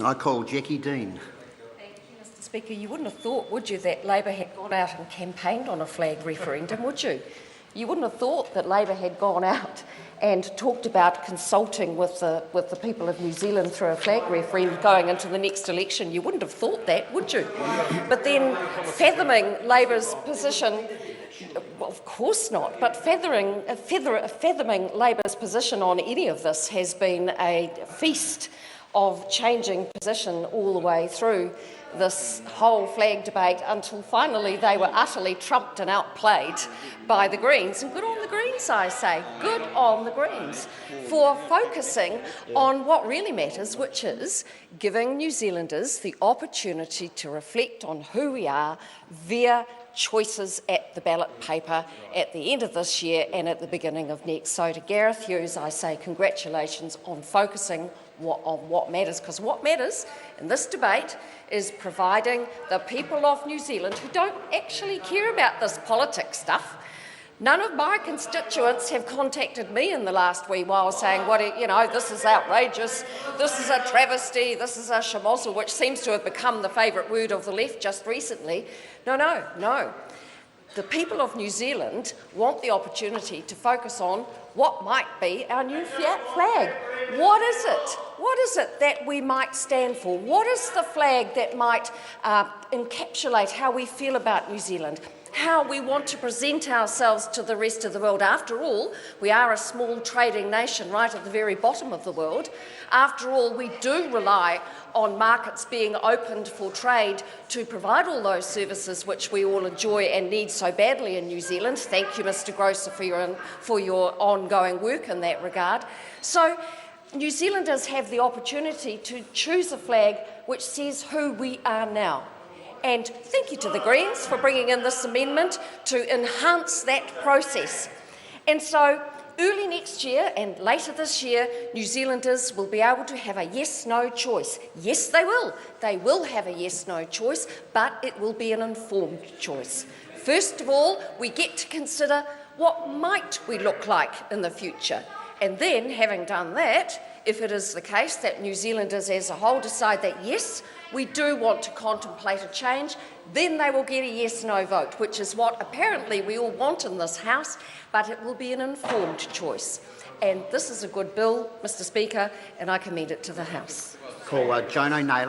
I call Jackie Dean. Thank you, Mr Speaker. You wouldn't have thought, would you, that Labor had gone out and campaigned on a flag referendum, would you? You wouldn't have thought that Labor had gone out and talked about consulting with the people of New Zealand through a flag referendum going into the next election. You wouldn't have thought that, would you? But then fathoming Labor's position, well, of course not, but fathoming Labor's position on any of this has been a feast of changing position all the way through this whole flag debate until finally they were utterly trumped and outplayed by the Greens. And good on the Greens, I say, good on the Greens for focusing on what really matters, which is giving New Zealanders the opportunity to reflect on who we are via choices at the ballot paper at the end of this year and at the beginning of next. So to Gareth Hughes, I say congratulations on focusing on what matters, because what matters in this debate is providing the people of New Zealand who don't actually care about this politics stuff. None of my constituents have contacted me in the last wee while saying, this is outrageous, this is a travesty, this is a schmozzle, which seems to have become the favourite word of the left just recently. No. The people of New Zealand want the opportunity to focus on what might be our new flag. What is it? What is it that we might stand for? What is the flag that might encapsulate how we feel about New Zealand? How we want to present ourselves to the rest of the world. After all, we are a small trading nation right at the very bottom of the world. After all, we do rely on markets being opened for trade to provide all those services which we all enjoy and need so badly in New Zealand. Thank you, Mr Grosser, for your ongoing work in that regard. So New Zealanders have the opportunity to choose a flag which says who we are now. And thank you to the Greens for bringing in this amendment to enhance that process. And so early next year and later this year, New Zealanders will be able to have a yes-no choice. Yes, they will. They will have a yes-no choice, but it will be an informed choice. First of all, we get to consider what might we look like in the future. And then, having done that, if it is the case that New Zealanders as a whole decide that yes, we do want to contemplate a change, then they will get a yes-no vote, which is what apparently we all want in this House, but it will be an informed choice. And this is a good bill, Mr Speaker, and I commend it to the House. Call Joan O'Naylor.